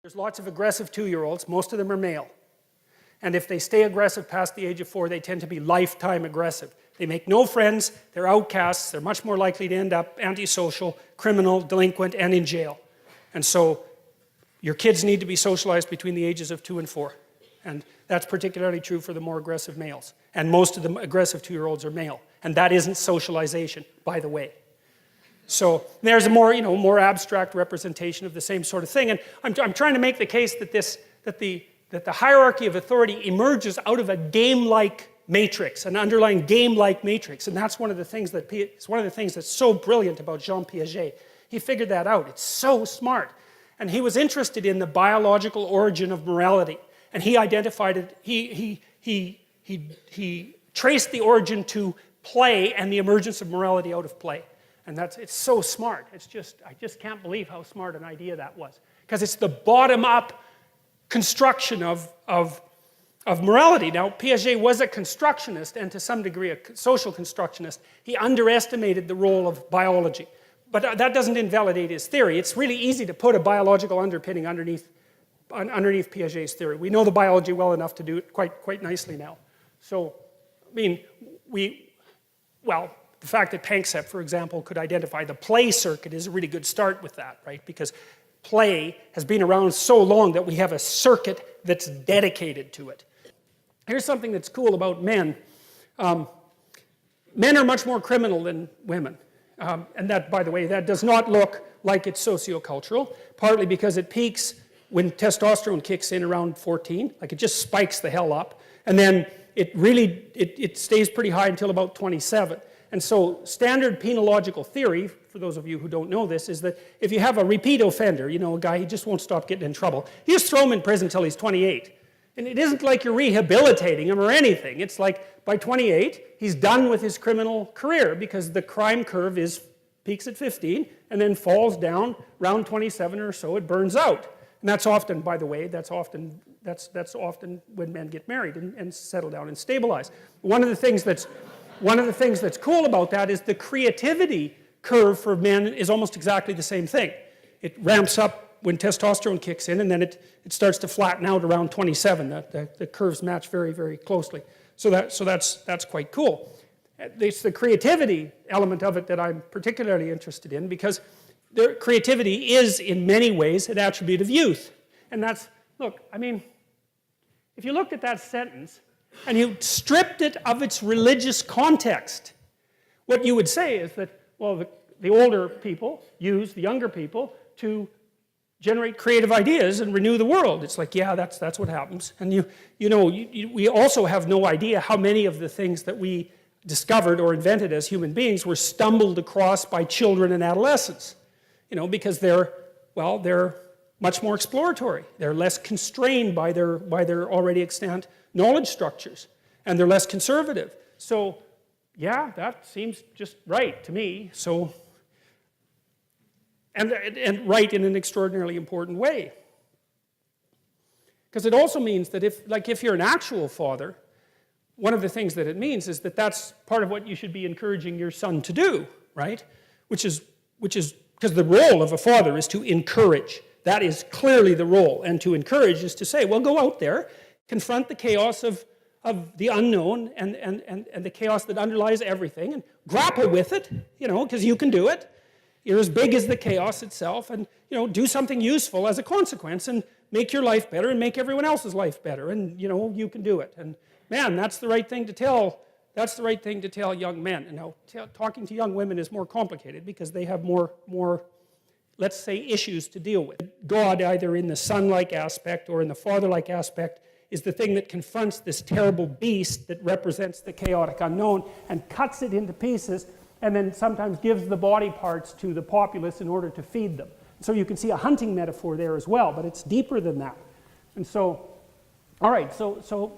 There's lots of aggressive 2-year-olds. Most of them are male. And if they stay aggressive past the age of 4, they tend to be lifetime aggressive. They make no friends, they're outcasts, they're much more likely to end up antisocial, criminal, delinquent, and in jail. And so your kids need to be socialized between the ages of 2 and 4. And that's particularly true for the more aggressive males. And most of the aggressive 2-year-olds are male. And that isn't socialization, by the way. So there's a more, more abstract representation of the same sort of thing. And I'm trying to make the case that the hierarchy of authority emerges out of a game-like matrix, an underlying game-like matrix. And that's one of the things that's so brilliant about Jean Piaget. He figured that out. It's so smart. And he was interested in the biological origin of morality. And he identified it, he traced the origin to play and the emergence of morality out of play. And it's so smart. I just can't believe how smart an idea that was. Because it's the bottom-up construction of morality. Now, Piaget was a constructionist and to some degree a social constructionist. He underestimated the role of biology. But that doesn't invalidate his theory. It's really easy to put a biological underpinning underneath Piaget's theory. We know the biology well enough to do it quite nicely now. So, I mean, the fact that Panksepp, for example, could identify the play circuit is a really good start with that, right? Because play has been around so long that we have a circuit that's dedicated to it. Here's something that's cool about men. Men are much more criminal than women. And that, by the way, that does not look like it's sociocultural, partly because it peaks when testosterone kicks in around 14, like it just spikes the hell up, and then it stays pretty high until about 27. And so standard penological theory, for those of you who don't know this, is that if you have a repeat offender, a guy who just won't stop getting in trouble, you just throw him in prison until he's 28. And it isn't like you're rehabilitating him or anything. It's like by 28, he's done with his criminal career because the crime curve peaks at 15 and then falls down around 27 or so, it burns out. And that's often, by the way, that's often when men get married and settle down and stabilize. One of the things that's cool about that is the creativity curve for men is almost exactly the same thing. It ramps up when testosterone kicks in, and then it starts to flatten out around 27. The curves match very, very closely. So that's quite cool. It's the creativity element of it that I'm particularly interested in, because creativity is, in many ways, an attribute of youth. And look, I mean, if you looked at that sentence and you stripped it of its religious context, what you would say is that, well, the older people use the younger people to generate creative ideas and renew the world. It's like, yeah, that's what happens. And we also have no idea how many of the things that we discovered or invented as human beings were stumbled across by children and adolescents. Because they're much more exploratory. They're less constrained by their already extant knowledge structures, and they're less conservative. So, yeah, that seems just right to me. So, and right in an extraordinarily important way. Because it also means that if you're an actual father, one of the things that it means is that that's part of what you should be encouraging your son to do, right? Which is because the role of a father is to encourage. That is clearly the role. And to encourage is to say, well, go out there, confront the chaos of the unknown and the chaos that underlies everything, and grapple with it, because you can do it. You're as big as the chaos itself, and do something useful as a consequence, and make your life better, and make everyone else's life better, and you can do it. And man, that's the right thing to tell. That's the right thing to tell young men. And now, talking to young women is more complicated because they have more, let's say, issues to deal with. God, either in the son-like aspect or in the father-like aspect, is the thing that confronts this terrible beast that represents the chaotic unknown and cuts it into pieces, and then sometimes gives the body parts to the populace in order to feed them. So you can see a hunting metaphor there as well, but it's deeper than that. And so, all right, so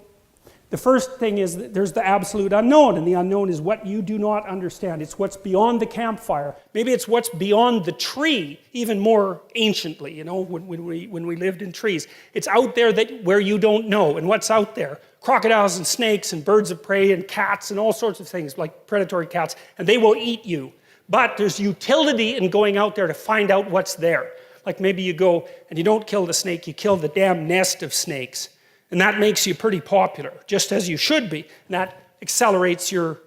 the first thing is that there's the absolute unknown, and the unknown is what you do not understand. It's what's beyond the campfire. Maybe it's what's beyond the tree, even more anciently, when we lived in trees. It's out there where you don't know. And what's out there? Crocodiles and snakes and birds of prey and cats and all sorts of things, like predatory cats, and they will eat you. But there's utility in going out there to find out what's there. Like maybe you go and you don't kill the snake, you kill the damn nest of snakes. And that makes you pretty popular, just as you should be. And that accelerates your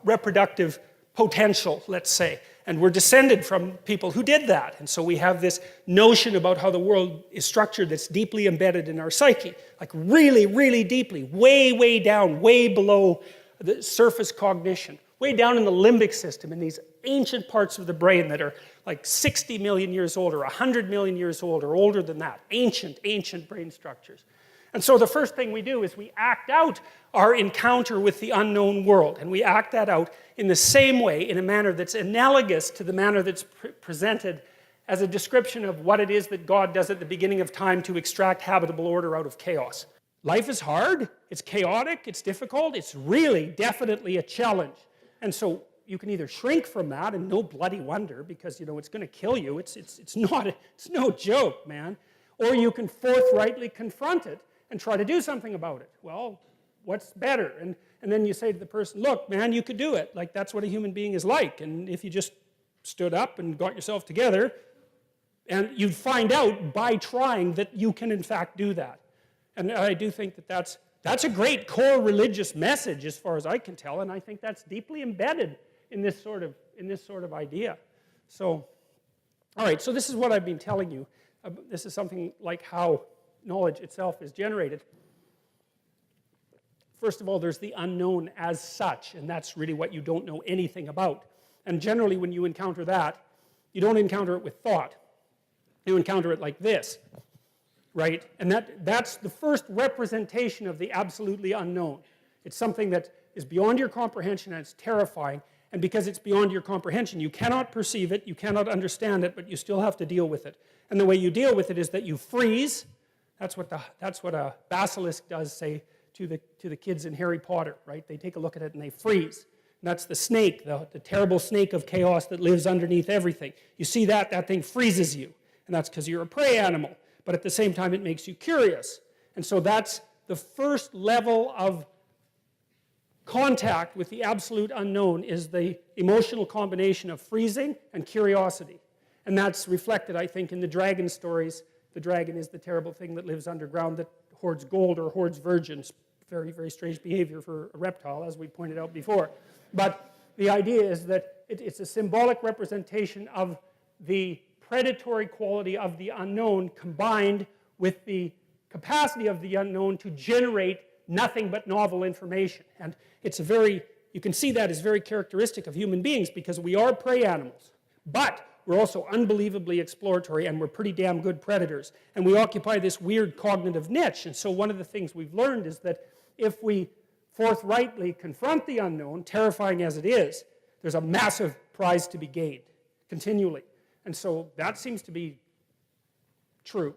reproductive potential, let's say. And we're descended from people who did that. And so we have this notion about how the world is structured that's deeply embedded in our psyche. Like really, really deeply, way, way down, way below the surface cognition. Way down in the limbic system, in these ancient parts of the brain that are like 60 million years old or 100 million years old or older than that. Ancient, ancient brain structures. And so the first thing we do is we act out our encounter with the unknown world. And we act that out in the same way, in a manner that's analogous to the manner that's presented as a description of what it is that God does at the beginning of time to extract habitable order out of chaos. Life is hard, it's chaotic, it's difficult, it's really definitely a challenge. And so you can either shrink from that, and no bloody wonder, because it's going to kill you. It's no joke, man. Or you can forthrightly confront it and try to do something about it. Well, what's better? And then you say to the person, look, man, you could do it. Like, that's what a human being is like. And if you just stood up and got yourself together, and you'd find out by trying that you can in fact do that. And I do think that that's a great core religious message as far as I can tell, and I think that's deeply embedded in this sort of idea. So, all right, so this is what I've been telling you. This is something like how knowledge itself is generated. First of all, there's the unknown as such, and that's really what you don't know anything about. And generally, when you encounter that, you don't encounter it with thought. You encounter it like this, right? And that's the first representation of the absolutely unknown. It's something that is beyond your comprehension, and it's terrifying. And because it's beyond your comprehension, you cannot perceive it, you cannot understand it, but you still have to deal with it. And the way you deal with it is that you freeze. That's what a basilisk does, say, to the kids in Harry Potter, right? They take a look at it and they freeze. And that's the snake, the terrible snake of chaos that lives underneath everything. You see that thing freezes you. And that's because you're a prey animal. But at the same time, it makes you curious. And so that's the first level of contact with the absolute unknown, is the emotional combination of freezing and curiosity. And that's reflected, I think, in the dragon stories. The dragon is the terrible thing that lives underground that hoards gold or hoards virgins. Very, very strange behavior for a reptile, as we pointed out before. But the idea is that it's a symbolic representation of the predatory quality of the unknown combined with the capacity of the unknown to generate nothing but novel information. And you can see that as very characteristic of human beings, because we are prey animals. But we're also unbelievably exploratory, and we're pretty damn good predators. And we occupy this weird cognitive niche. And so one of the things we've learned is that if we forthrightly confront the unknown, terrifying as it is, there's a massive prize to be gained continually. And so that seems to be true.